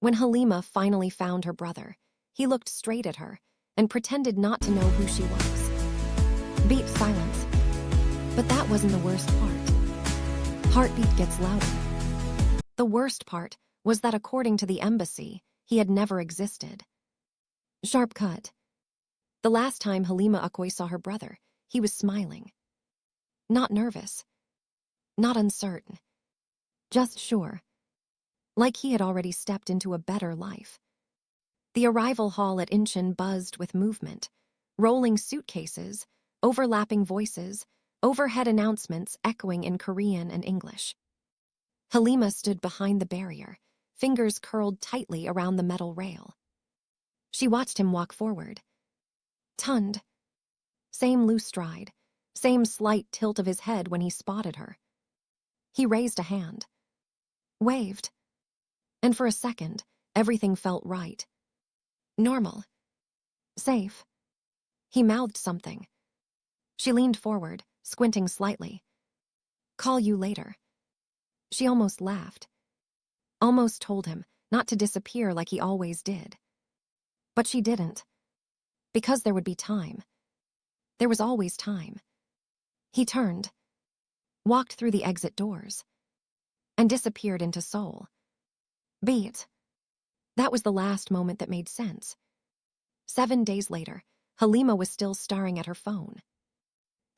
When Halima finally found her brother, he looked straight at her and pretended not to know who she was. Beat silence. But that wasn't the worst part. Heartbeat gets louder. The worst part was that according to the embassy, he had never existed. Sharp cut. The last time Halima Okoye saw her brother, he was smiling. Not nervous. Not uncertain. Just sure. Like he had already stepped into a better life. The arrival hall at Incheon buzzed with movement, rolling suitcases, overlapping voices, overhead announcements echoing in Korean and English. Halima stood behind the barrier, fingers curled tightly around the metal rail. She watched him walk forward. Tunned. Same loose stride, same slight tilt of his head when he spotted her. He raised a hand. Waved. And for a second, everything felt right. Normal. Safe. He mouthed something. She leaned forward, squinting slightly. Call you later. She almost laughed. Almost told him not to disappear like he always did. But she didn't. Because there would be time. There was always time. He turned, walked through the exit doors, and disappeared into Seoul. Beat. That was the last moment that made sense. 7 days later, Halima was still staring at her phone.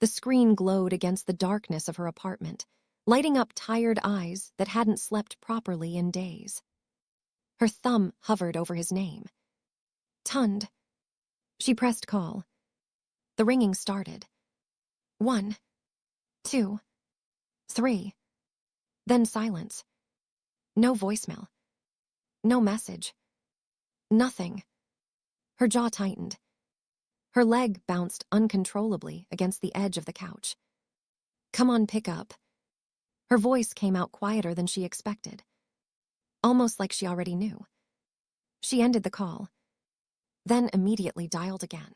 The screen glowed against the darkness of her apartment, lighting up tired eyes that hadn't slept properly in days. Her thumb hovered over his name. Tunned. She pressed call. The ringing started. 1, 2, 3. Then silence. No voicemail. No message. Nothing. Her jaw tightened. Her leg bounced uncontrollably against the edge of the couch. Come on, pick up. Her voice came out quieter than she expected. Almost like she already knew. She ended the call, then immediately dialed again.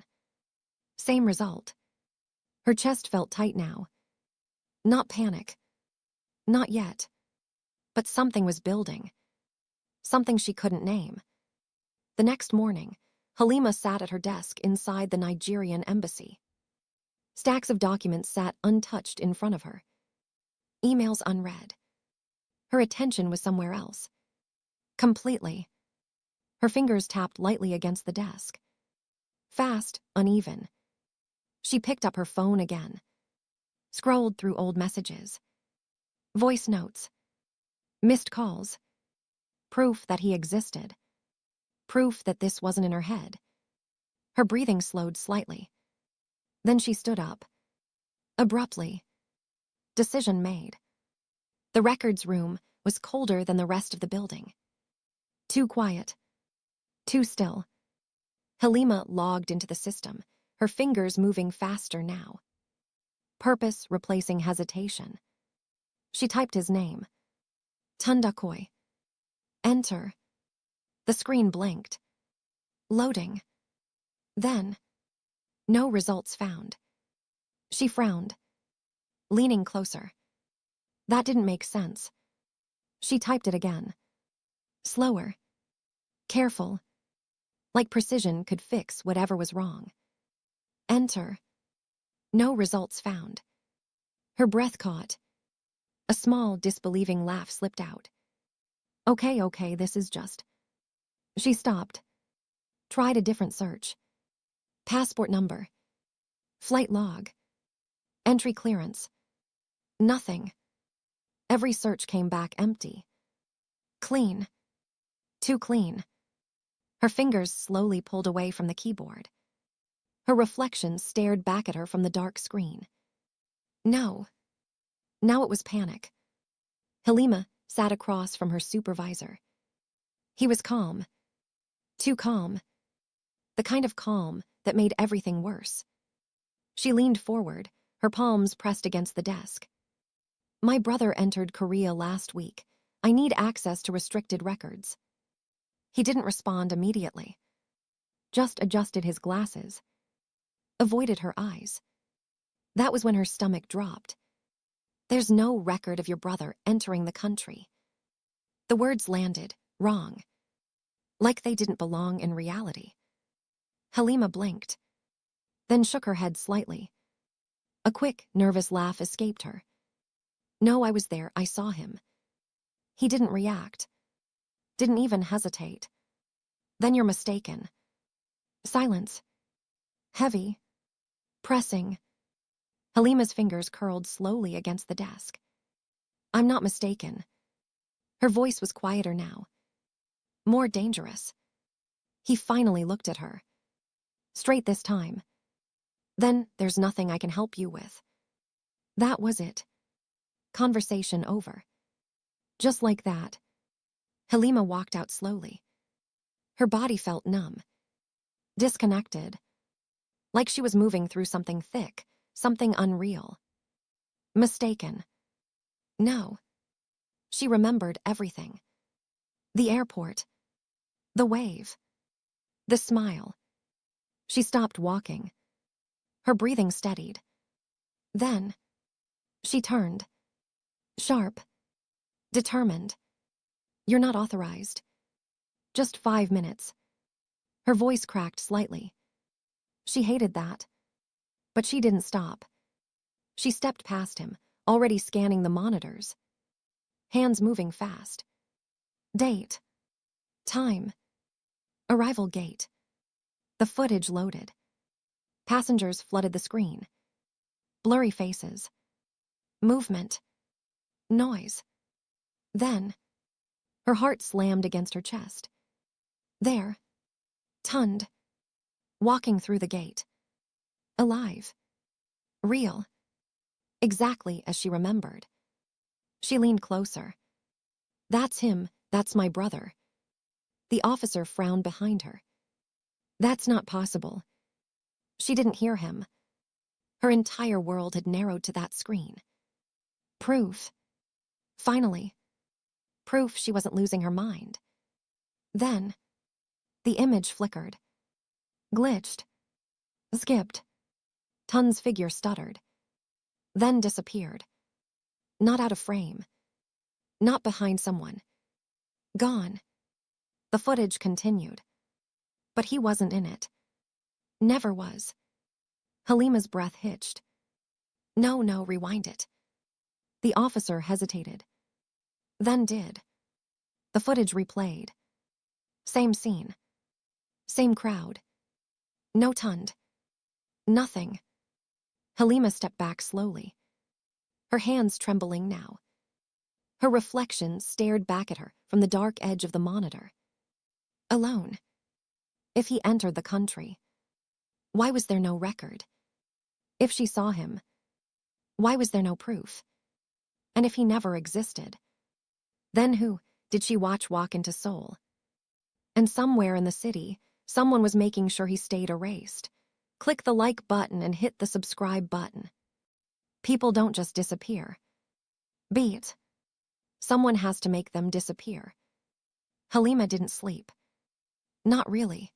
Same result. Her chest felt tight now. Not panic. Not yet. But something was building. Something she couldn't name. The next morning, Halima sat at her desk inside the Nigerian embassy. Stacks of documents sat untouched in front of her. Emails unread. Her attention was somewhere else. Completely. Her fingers tapped lightly against the desk. Fast, uneven. She picked up her phone again. Scrolled through old messages. Voice notes. Missed calls. Proof that he existed. Proof that this wasn't in her head. Her breathing slowed slightly. Then she stood up. Abruptly. Decision made. The records room was colder than the rest of the building. Too quiet. Too still. Halima logged into the system, her fingers moving faster now. Purpose replacing hesitation. She typed his name. Okoye. Enter. The screen blinked. Loading. Then, no results found. She frowned, leaning closer. That didn't make sense. She typed it again. Slower. Careful. Like precision could fix whatever was wrong. Enter. No results found. Her breath caught. A small, disbelieving laugh slipped out. Okay, this is just... She stopped. Tried a different search. Passport number. Flight log. Entry clearance. Nothing. Every search came back empty. Clean. Too clean. Her fingers slowly pulled away from the keyboard. Her reflection stared back at her from the dark screen. No. Now it was panic. Halima sat across from her supervisor. He was calm. Too calm. The kind of calm that made everything worse. She leaned forward, her palms pressed against the desk. My brother entered Korea last week. I need access to restricted records. He didn't respond immediately. Just adjusted his glasses. Avoided her eyes. That was when her stomach dropped. There's no record of your brother entering the country. The words landed, wrong. like they didn't belong in reality. Halima blinked, then shook her head slightly. A quick, nervous laugh escaped her. No, I was there, I saw him. He didn't react. Didn't even hesitate. Then you're mistaken. Silence. Heavy. Pressing. Halima's fingers curled slowly against the desk. I'm not mistaken. Her voice was quieter now. More dangerous. He finally looked at her. Straight this time. Then there's nothing I can help you with. That was it. Conversation over. Just like that. Halima walked out slowly. Her body felt numb. Disconnected. Like she was moving through something thick, something unreal. Mistaken. No. She remembered everything. The airport. The wave. The smile. She stopped walking. Her breathing steadied. Then, she turned. Sharp. Determined. You're not authorized. Just 5 minutes. Her voice cracked slightly. She hated that. But she didn't stop. She stepped past him, already scanning the monitors. Hands moving fast. Date. Time. Arrival gate. The footage loaded. Passengers flooded the screen. Blurry faces. Movement. Noise. Then, her heart slammed against her chest. There. Tunned. Walking through the gate. Alive. Real. Exactly as she remembered. She leaned closer. That's him, that's my brother. The officer frowned behind her. That's not possible. She didn't hear him. Her entire world had narrowed to that screen. Proof. Finally. Proof she wasn't losing her mind. Then, the image flickered. Glitched. Skipped. Tun's figure stuttered. Then disappeared. Not out of frame. Not behind someone. Gone. The footage continued. But he wasn't in it. Never was. Halima's breath hitched. No, rewind it. The officer hesitated. Then did. The footage replayed. Same scene. Same crowd. No Tund. Nothing. Halima stepped back slowly. Her hands trembling now. Her reflection stared back at her from the dark edge of the monitor. Alone. If he entered the country, why was there no record? If she saw him, why was there no proof? And if he never existed, then who did she watch walk into Seoul? And somewhere in the city, someone was making sure he stayed erased. Click the like button and hit the subscribe button. People don't just disappear. Beat. Someone has to make them disappear. Halima didn't sleep. Not really.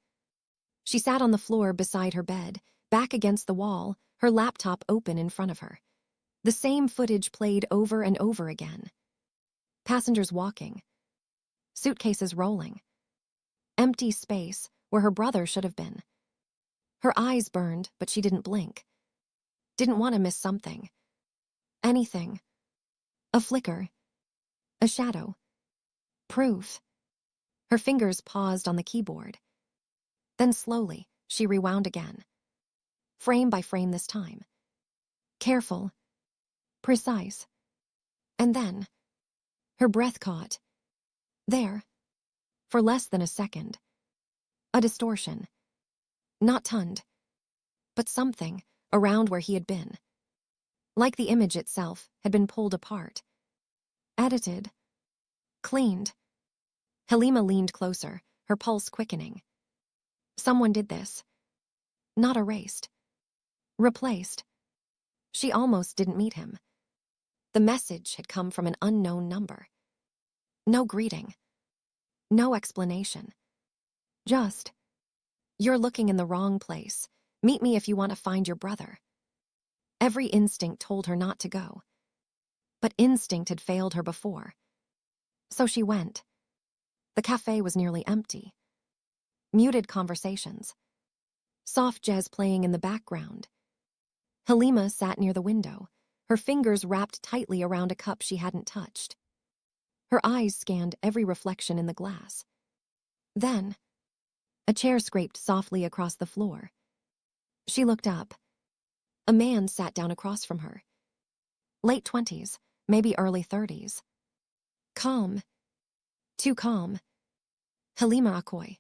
She sat on the floor beside her bed, back against the wall, her laptop open in front of her. The same footage played over and over again. Passengers walking. Suitcases rolling. Empty space where her brother should have been. Her eyes burned, but she didn't blink. Didn't want to miss something. Anything. A flicker. A shadow. Proof. Her fingers paused on the keyboard. Then slowly, she rewound again. Frame by frame this time. Careful. Precise. And then, her breath caught. There. For less than a second. A distortion. Not Tund. But something around where he had been. Like the image itself had been pulled apart. Edited. Cleaned. Halima leaned closer, her pulse quickening. Someone did this. Not erased. Replaced. She almost didn't meet him. The message had come from an unknown number. No greeting. No explanation. Just, you're looking in the wrong place. Meet me if you want to find your brother. Every instinct told her not to go. But instinct had failed her before. So she went. The cafe was nearly empty. Muted conversations. Soft jazz playing in the background. Halima sat near the window, her fingers wrapped tightly around a cup she hadn't touched. Her eyes scanned every reflection in the glass. Then, a chair scraped softly across the floor. She looked up. A man sat down across from her. Late 20s, maybe early 30s. Calm. Too calm. Halima Okoye.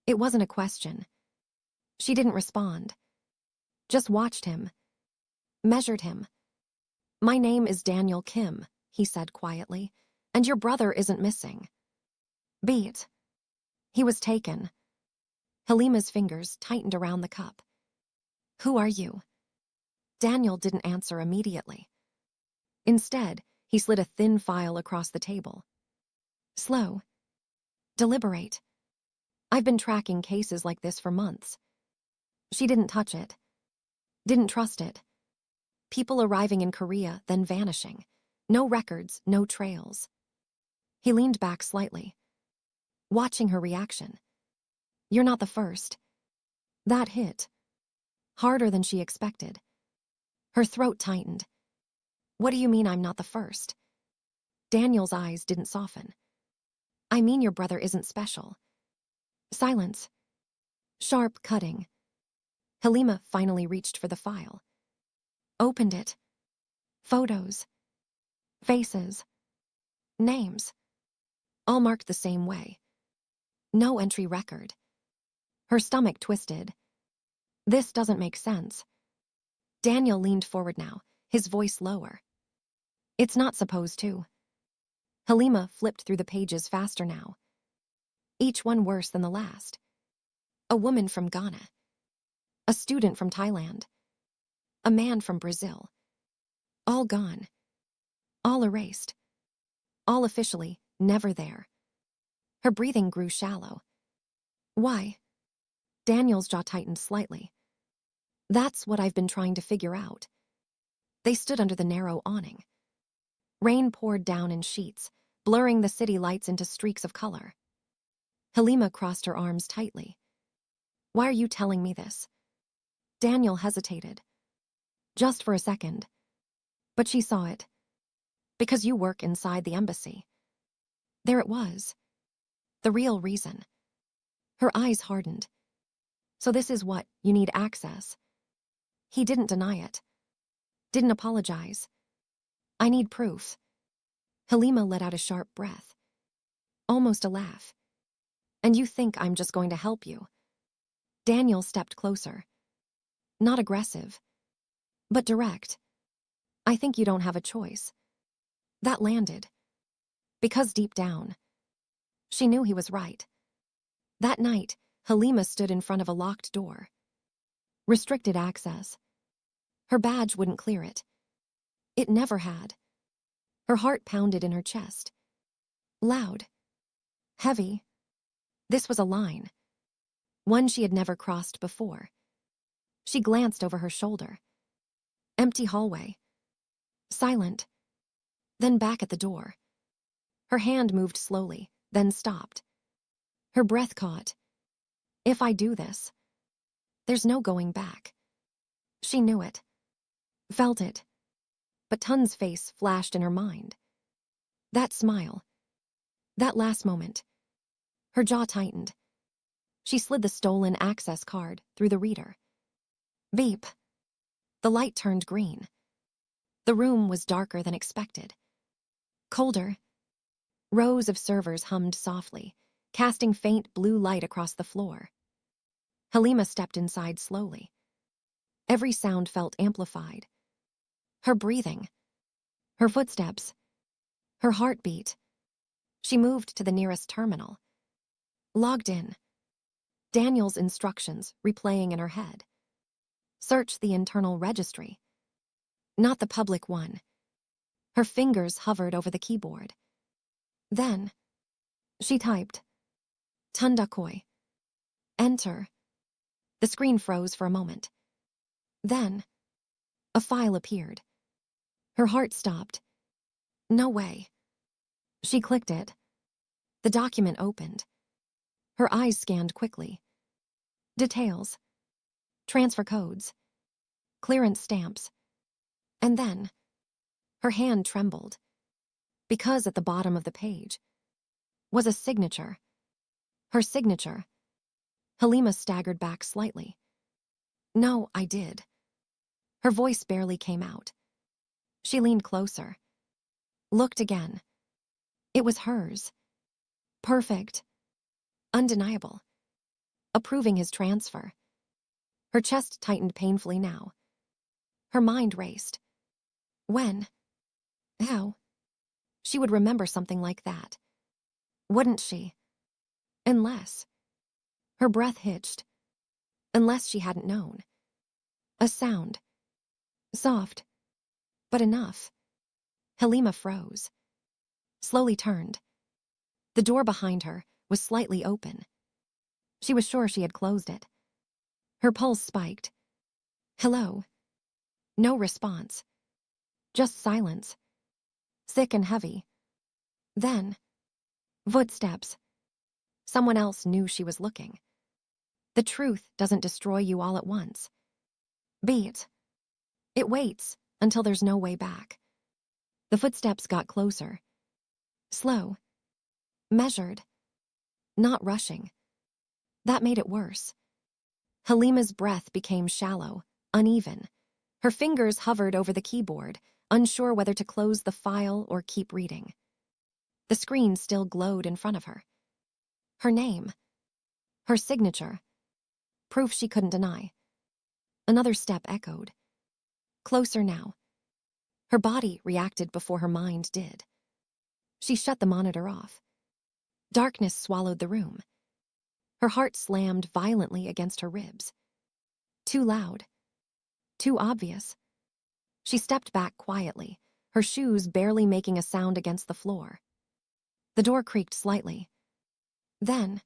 It wasn't a question. She didn't respond. Just watched him. Measured him. "My name is Daniel Kim," he said quietly, "and your brother isn't missing." Beat. He was taken. Halima's fingers tightened around the cup. "Who are you?" Daniel didn't answer immediately. Instead, he slid a thin file across the table. Slow. Deliberate. "I've been tracking cases like this for months." She didn't touch it. Didn't trust it. People arriving in Korea, then vanishing. No records, no trails. He leaned back slightly, watching her reaction. "You're not the first." That hit. Harder than she expected. Her throat tightened. "What do you mean I'm not the first?" Daniel's eyes didn't soften. "I mean your brother isn't special." Silence. Sharp cutting. Halima finally reached for the file. Opened it. Photos. Faces. Names. All marked the same way. No entry record. Her stomach twisted. This doesn't make sense. Daniel leaned forward now, his voice lower. "It's not supposed to." Halima flipped through the pages faster now. Each one worse than the last. A woman from Ghana. A student from Thailand. A man from Brazil. All gone. All erased. All officially never there. Her breathing grew shallow. Why? Daniel's jaw tightened slightly. "That's what I've been trying to figure out." They stood under the narrow awning. Rain poured down in sheets, blurring the city lights into streaks of color. Halima crossed her arms tightly. "Why are you telling me this?" Daniel hesitated. Just for a second. But she saw it. "Because you work inside the embassy." There it was. The real reason. Her eyes hardened. "So this is what, you need access." He didn't deny it. Didn't apologize. "I need proof." Halima let out a sharp breath. Almost a laugh. "And you think I'm just going to help you?" Daniel stepped closer. Not aggressive, but direct. "I think you don't have a choice." That landed. Because deep down, she knew he was right. That night, Halima stood in front of a locked door. Restricted access. Her badge wouldn't clear it. It never had. Her heart pounded in her chest. Loud. Heavy. This was a line. One she had never crossed before. She glanced over her shoulder. Empty hallway. Silent. Then back at the door. Her hand moved slowly, then stopped. Her breath caught. If I do this, there's no going back. She knew it. Felt it. But Tun's face flashed in her mind. That smile. That last moment. Her jaw tightened. She slid the stolen access card through the reader. Beep. The light turned green. The room was darker than expected. Colder. Rows of servers hummed softly, casting faint blue light across the floor. Halima stepped inside slowly. Every sound felt amplified. Her breathing. Her footsteps. Her heartbeat. She moved to the nearest terminal. Logged in. Daniel's instructions replaying in her head. Search the internal registry. Not the public one. Her fingers hovered over the keyboard. Then, she typed, Tundakoi. Enter. The screen froze for a moment. Then, a file appeared. Her heart stopped. No way. She clicked it. The document opened. Her eyes scanned quickly. Details. Transfer codes. Clearance stamps. And then, her hand trembled, because at the bottom of the page was a signature. Her signature. Halima staggered back slightly. No, I did. Her voice barely came out. She leaned closer. Looked again. It was hers. Perfect. Undeniable. Approving his transfer. Her chest tightened painfully now. Her mind raced. When? How? She would remember something like that. Wouldn't she? Unless. Her breath hitched. Unless she hadn't known. A sound. Soft. But enough. Halima froze. Slowly turned. The door behind her was slightly open. She was sure she had closed it. Her pulse spiked. Hello. No response. Just silence. Thick and heavy. Then, footsteps. Someone else knew she was looking. The truth doesn't destroy you all at once. Beat. It waits until there's no way back. The footsteps got closer. Slow. Measured. Not rushing. That made it worse. Halima's breath became shallow, uneven. Her fingers hovered over the keyboard, unsure whether to close the file or keep reading. The screen still glowed in front of her. Her name. Her signature. Proof she couldn't deny. Another step echoed. Closer now. Her body reacted before her mind did. She shut the monitor off. Darkness swallowed the room. Her heart slammed violently against her ribs. Too loud. Too obvious. She stepped back quietly, her shoes barely making a sound against the floor. The door creaked slightly. Then,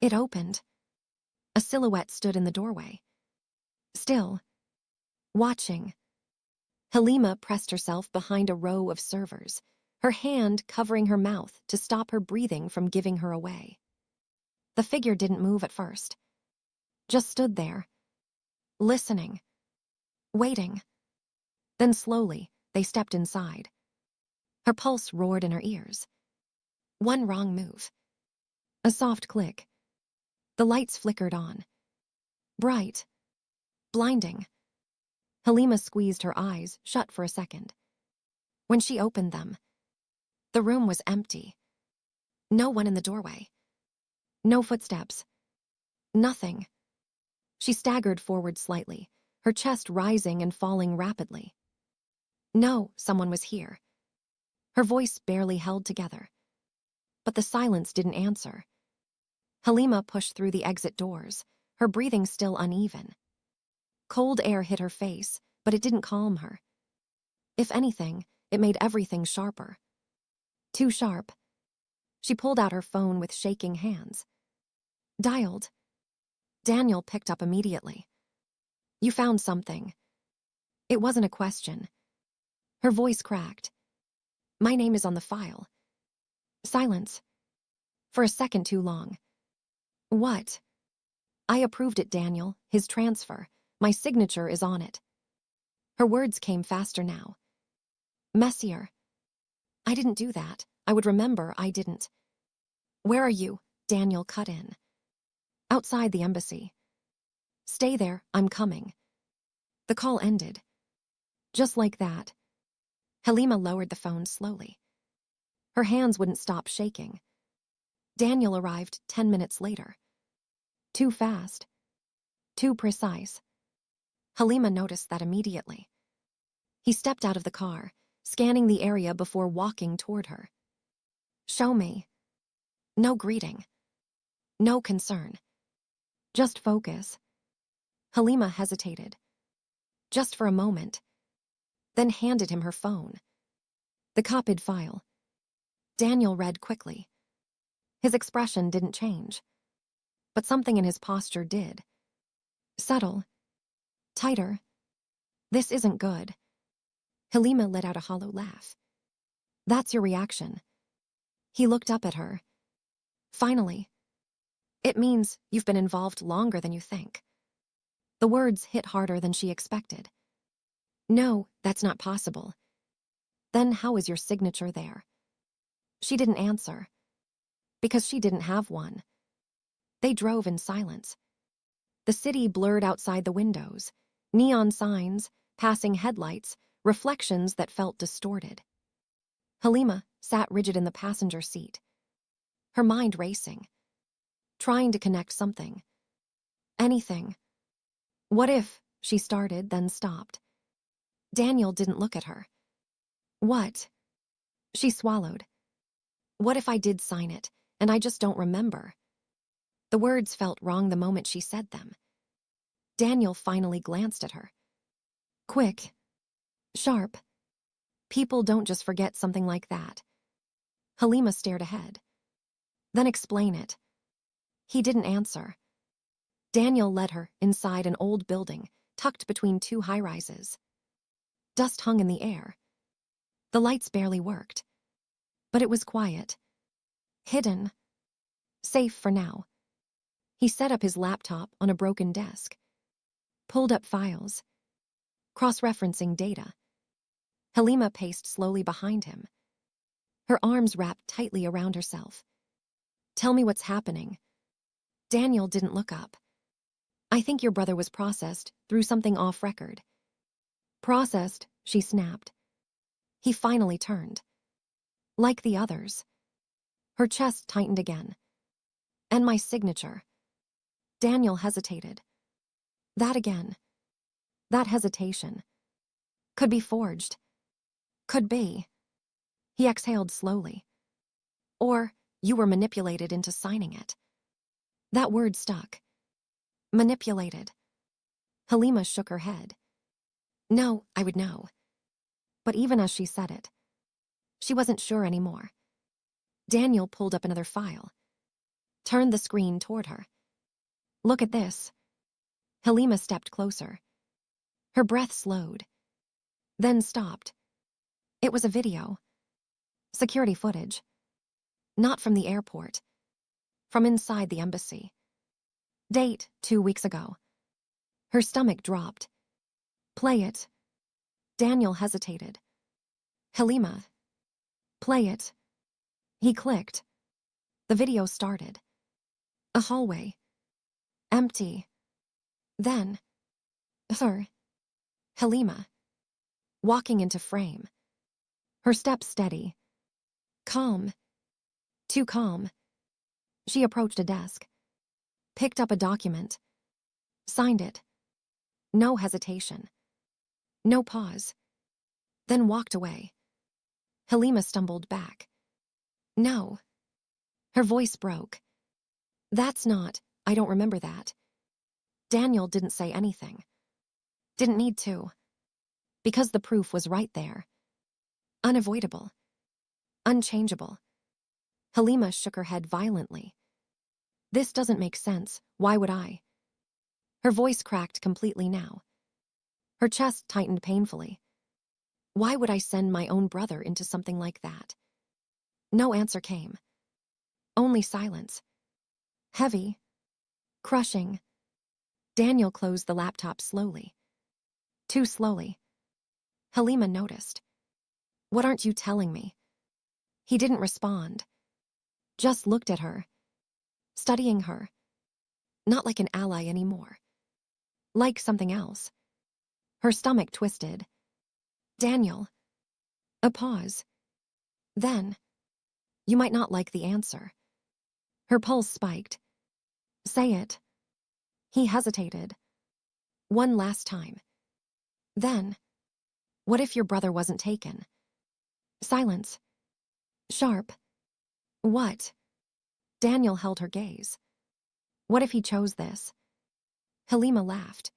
it opened. A silhouette stood in the doorway. Still. Watching. Halima pressed herself behind a row of servers, her hand covering her mouth to stop her breathing from giving her away. The figure didn't move at first. Just stood there. Listening. Waiting. Then slowly, they stepped inside. Her pulse roared in her ears. One wrong move. A soft click. The lights flickered on. Bright. Blinding. Halima squeezed her eyes shut for a second. When she opened them, the room was empty. No one in the doorway. No footsteps. Nothing. She staggered forward slightly, her chest rising and falling rapidly. No, someone was here. Her voice barely held together. But the silence didn't answer. Halima pushed through the exit doors, her breathing still uneven. Cold air hit her face, but it didn't calm her. If anything, it made everything sharper. Too sharp. She pulled out her phone with shaking hands. Dialed. Daniel picked up immediately. You found something. It wasn't a question. Her voice cracked. My name is on the file. Silence. For a second too long. What? I approved it, Daniel, his transfer. My signature is on it. Her words came faster now. Messier. I didn't do that. I would remember I didn't. Where are you? Daniel cut in. Outside the embassy. Stay there, I'm coming. The call ended. Just like that. Halima lowered the phone slowly. Her hands wouldn't stop shaking. Daniel arrived 10 minutes later. Too fast. Too precise. Halima noticed that immediately. He stepped out of the car, scanning the area before walking toward her. Show me. No greeting. No concern. Just focus. Halima hesitated. Just for a moment. Then handed him her phone. The copied file. Daniel read quickly. His expression didn't change. But something in his posture did. Subtle. Tighter. This isn't good. Halima let out a hollow laugh. That's your reaction. He looked up at her. Finally. It means you've been involved longer than you think. The words hit harder than she expected. No, that's not possible. Then how is your signature there? She didn't answer. Because she didn't have one. They drove in silence. The city blurred outside the windows, neon signs, passing headlights, reflections that felt distorted. Halima sat rigid in the passenger seat, her mind racing, trying to connect something. Anything. What if, she started, then stopped. Daniel didn't look at her. What? She swallowed. What if I did sign it, and I just don't remember? The words felt wrong the moment she said them. Daniel finally glanced at her. Quick. Sharp. People don't just forget something like that. Halima stared ahead. Then explain it. He didn't answer. Daniel led her inside an old building, tucked between two high-rises. Dust hung in the air. The lights barely worked. But it was quiet. Hidden. Safe for now. He set up his laptop on a broken desk. Pulled up files. Cross-referencing data. Halima paced slowly behind him. Her arms wrapped tightly around herself. Tell me what's happening. Daniel didn't look up. I think your brother was processed through something off-record. Processed, she snapped. He finally turned. Like the others. Her chest tightened again. And my signature. Daniel hesitated. That again. That hesitation. Could be forged. Could be. He exhaled slowly. Or you were manipulated into signing it. That word stuck. Manipulated. Halima shook her head. No, I would know. But even as she said it, she wasn't sure anymore. Daniel pulled up another file. Turned the screen toward her. Look at this. Halima stepped closer. Her breath slowed. Then stopped. It was a video. Security footage. Not from the airport. From inside the embassy. Date, 2 weeks ago. Her stomach dropped. Play it. Daniel hesitated. Halima. Play it. He clicked. The video started. A hallway. Empty. Then, her. Halima. Walking into frame. Her steps steady. Calm. Too calm. She approached a desk. Picked up a document. Signed it. No hesitation. No pause. Then walked away. Halima stumbled back. No. Her voice broke. That's not, I don't remember that. Daniel didn't say anything. Didn't need to. Because the proof was right there. Unavoidable. Unchangeable. Halima shook her head violently. This doesn't make sense. Why would I? Her voice cracked completely now. Her chest tightened painfully. Why would I send my own brother into something like that? No answer came. Only silence. Heavy. Crushing. Daniel closed the laptop slowly. Too slowly. Halima noticed. What aren't you telling me? He didn't respond. Just looked at her. Studying her. Not like an ally anymore. Like something else. Her stomach twisted. Daniel. A pause. Then. You might not like the answer. Her pulse spiked. Say it. He hesitated. One last time. Then. What if your brother wasn't taken? Silence. Sharp. What? Daniel held her gaze. What if he chose this? Halima laughed.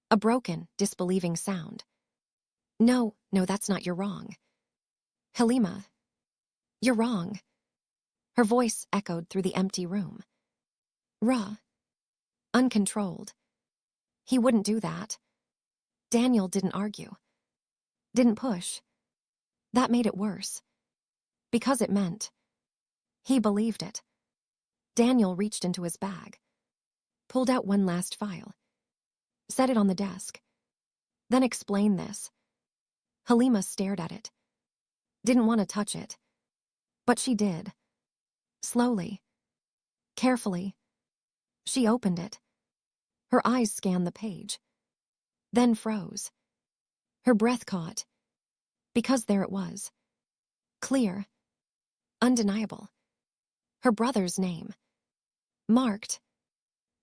A broken, disbelieving sound. No, that's not, you're wrong. Halima. You're wrong. Her voice echoed through the empty room. Raw. Uncontrolled. He wouldn't do that. Daniel didn't argue. Didn't push. That made it worse. Because it meant. He believed it. Daniel reached into his bag, pulled out one last file, set it on the desk, then explained this. Halima stared at it. Didn't want to touch it. But she did. Slowly. Carefully. She opened it. Her eyes scanned the page. Then froze. Her breath caught. Because there it was. Clear. Undeniable. Her brother's name. Marked.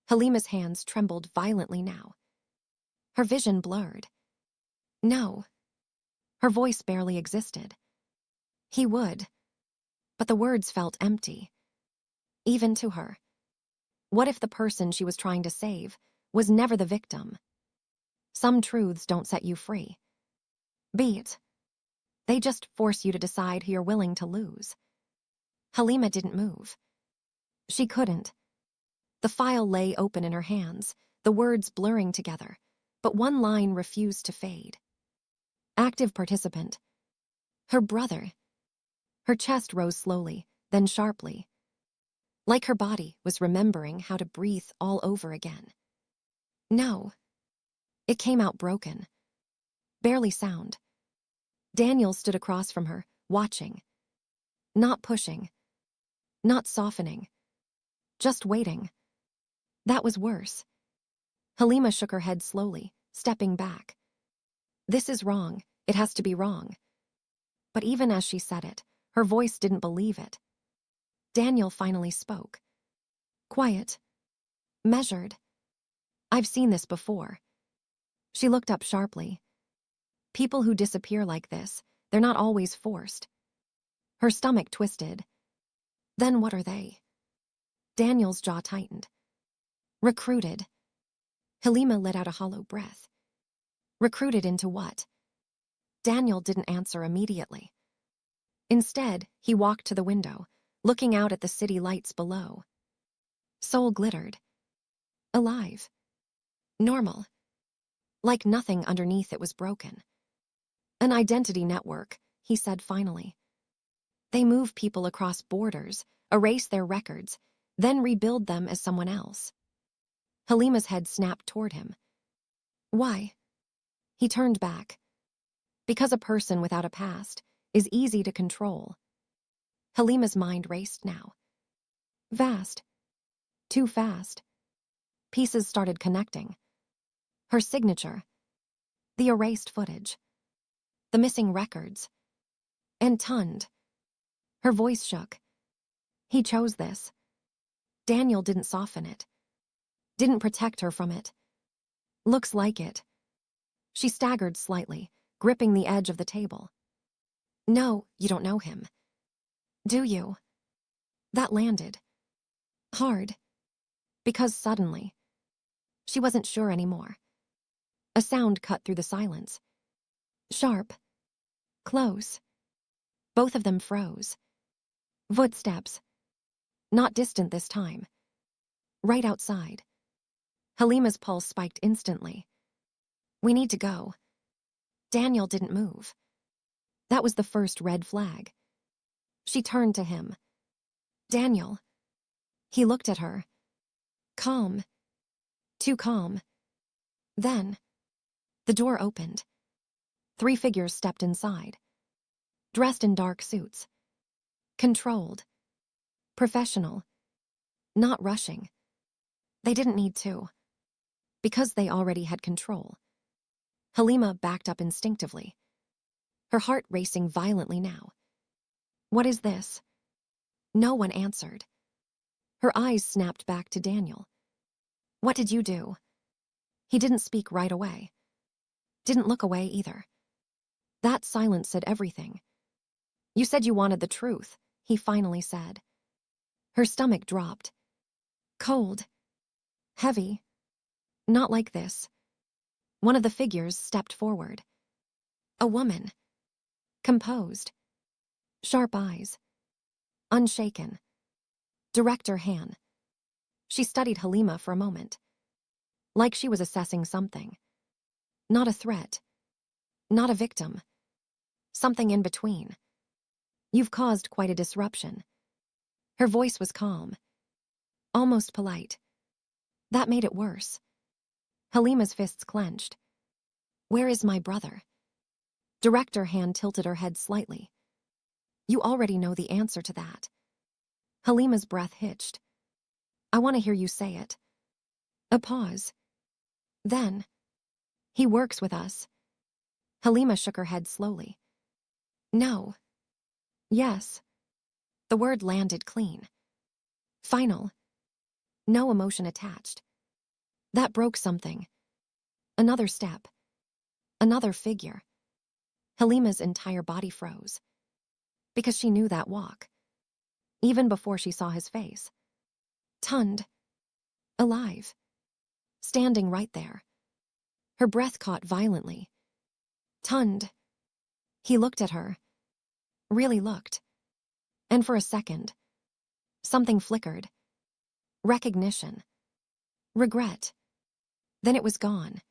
Halima's hands trembled violently now. Her vision blurred. No. Her voice barely existed. He would. But the words felt empty. Even to her. What if the person she was trying to save was never the victim? Some truths don't set you free. Beat. They just force you to decide who you're willing to lose. Halima didn't move. She couldn't. The file lay open in her hands, the words blurring together, but one line refused to fade. Active participant. Her brother. Her chest rose slowly, then sharply. Like her body was remembering how to breathe all over again. No. It came out broken. Barely sound. Daniel stood across from her, watching. Not pushing. Not softening. Just waiting. That was worse. Halima shook her head slowly, stepping back. This is wrong. It has to be wrong. But even as she said it, her voice didn't believe it. Daniel finally spoke. Quiet. Measured. I've seen this before. She looked up sharply. People who disappear like this, they're not always forced. Her stomach twisted. Then what are they? Daniel's jaw tightened. Recruited. Halima let out a hollow breath. Recruited into what? Daniel didn't answer immediately. Instead, he walked to the window, looking out at the city lights below. Seoul glittered. Alive. Normal. Like nothing underneath it was broken. An identity network, he said finally. They move people across borders, erase their records, then rebuild them as someone else. Halima's head snapped toward him. Why? He turned back. Because a person without a past is easy to control. Halima's mind raced now. Vast. Too fast. Pieces started connecting. Her signature. The erased footage. The missing records. And tunned. Her voice shook. He chose this. Daniel didn't soften it. Didn't protect her from it. Looks like it. She staggered slightly, gripping the edge of the table. No, you don't know him. Do you? That landed. Hard. Because suddenly, she wasn't sure anymore. A sound cut through the silence. Sharp. Close. Both of them froze. Footsteps. Not distant this time. Right outside. Halima's pulse spiked instantly. We need to go. Daniel didn't move. That was the first red flag. She turned to him. Daniel. He looked at her. Calm. Too calm. Then, the door opened. 3 figures stepped inside. Dressed in dark suits. Controlled. Professional. Not rushing. They didn't need to. Because they already had control. Halima backed up instinctively. Her heart racing violently now. What is this? No one answered. Her eyes snapped back to Daniel. What did you do? He didn't speak right away. Didn't look away either. That silence said everything. You said you wanted the truth, he finally said. Her stomach dropped. Cold. Heavy. Not like this. One of the figures stepped forward. A woman. Composed. Sharp eyes. Unshaken. Director Han. She studied Halima for a moment. Like she was assessing something. Not a threat. Not a victim. Something in between. You've caused quite a disruption. Her voice was calm. almost polite. That made it worse. Halima's fists clenched. Where is my brother? Director hand tilted her head slightly. You already know the answer to that. Halima's breath hitched. I want to hear you say it. A pause. Then, he works with us. Halima shook her head slowly. No. Yes. The word landed clean. Final. No emotion attached. That broke something. Another step. Another figure. Halima's entire body froze. Because she knew that walk. Even before she saw his face. Tunned. Alive. Standing right there. Her breath caught violently. Tunned. He looked at her. Really looked. And for a second, something flickered. Recognition. Regret. Then it was gone.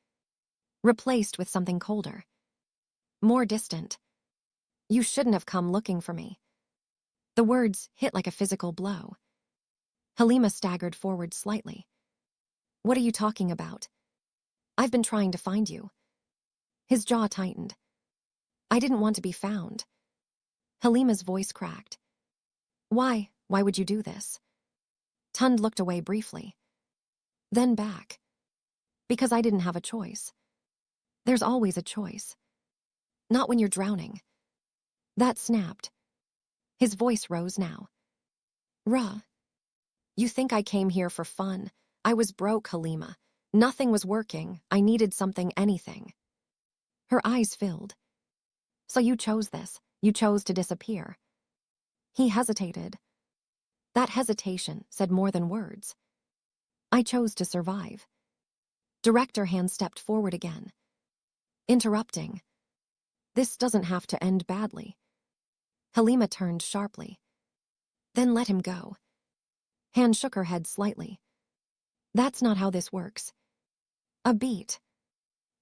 Replaced with something colder. More distant. You shouldn't have come looking for me. The words hit like a physical blow. Halima staggered forward slightly. What are you talking about? I've been trying to find you. His jaw tightened. I didn't want to be found. Halima's voice cracked. Why would you do this? Tund looked away briefly. Then back. Because I didn't have a choice. There's always a choice. Not when you're drowning. That snapped. His voice rose now. Ruh. You think I came here for fun? I was broke, Halima. Nothing was working. I needed something, anything. Her eyes filled. So you chose this. You chose to disappear. He hesitated. That hesitation said more than words. I chose to survive. Director hand stepped forward again. Interrupting. This doesn't have to end badly. Halima turned sharply. Then let him go. Han shook her head slightly. That's not how this works. A beat.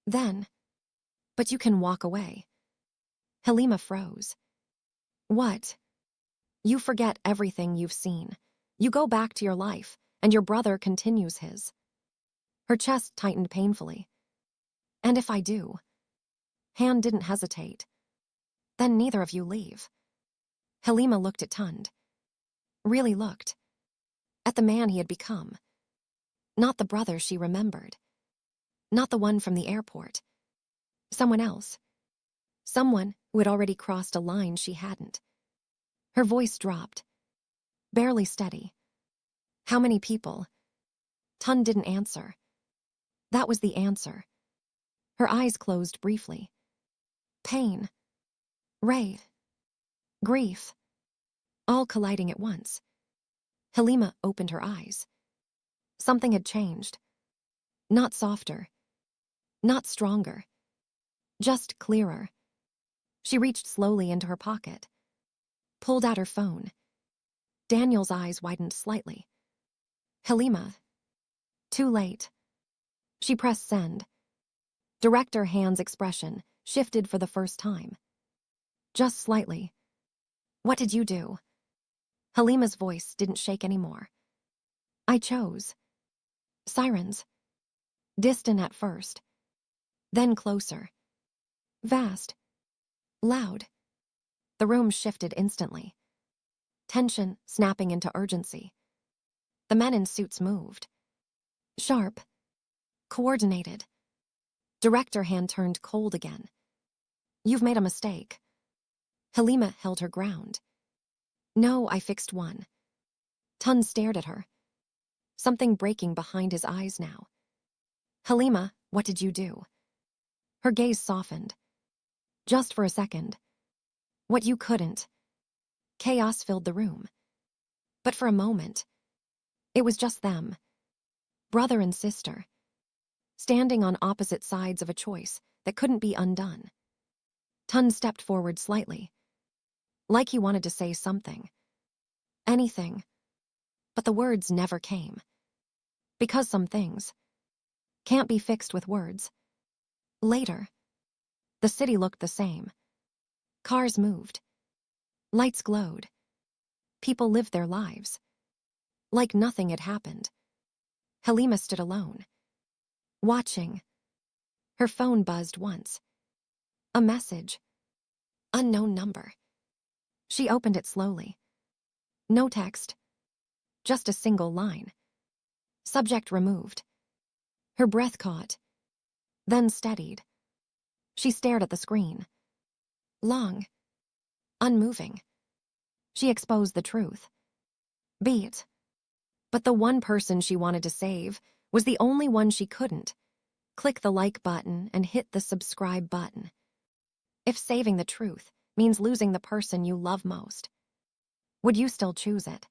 Then. But you can walk away. Halima froze. What? You forget everything you've seen. You go back to your life, and your brother continues his. Her chest tightened painfully. And if I do? Han didn't hesitate. Then neither of you leave. Halima looked at Tund. Really looked. At the man he had become. Not the brother she remembered. Not the one from the airport. Someone else. Someone who had already crossed a line she hadn't. Her voice dropped. Barely steady. How many people? Tund didn't answer. That was the answer. Her eyes closed briefly. Pain. Rage. Grief. All colliding at once. Halima opened her eyes. Something had changed. Not softer. Not stronger. Just clearer. She reached slowly into her pocket. Pulled out her phone. Daniel's eyes widened slightly. Halima. Too late. She pressed send. Director Hand's expression shifted for the first time. Just slightly. What did you do? Halima's voice didn't shake anymore. I chose. Sirens. Distant at first. Then closer. Vast. Loud. The room shifted instantly. Tension snapping into urgency. The men in suits moved. Sharp. Coordinated. Director Hand turned cold again. You've made a mistake. Halima held her ground. No, I fixed one. Tun stared at her. Something breaking behind his eyes now. Halima, what did you do? Her gaze softened. Just for a second. What you couldn't. Chaos filled the room. But for a moment, it was just them. Brother and sister. Standing on opposite sides of a choice that couldn't be undone. Tun stepped forward slightly. Like he wanted to say something. Anything. But the words never came. Because some things can't be fixed with words. Later, the city looked the same. Cars moved. Lights glowed. People lived their lives. like nothing had happened. Halima stood alone, watching. Her phone buzzed once. A message. Unknown number. She opened it slowly. No text. Just a single line. Subject removed. Her breath caught, then steadied. She stared at the screen. Long. Unmoving. She exposed the truth. Beat. But the one person she wanted to save was the only one she couldn't. Click the like button and hit the subscribe button. If saving the truth means losing the person you love most, would you still choose it?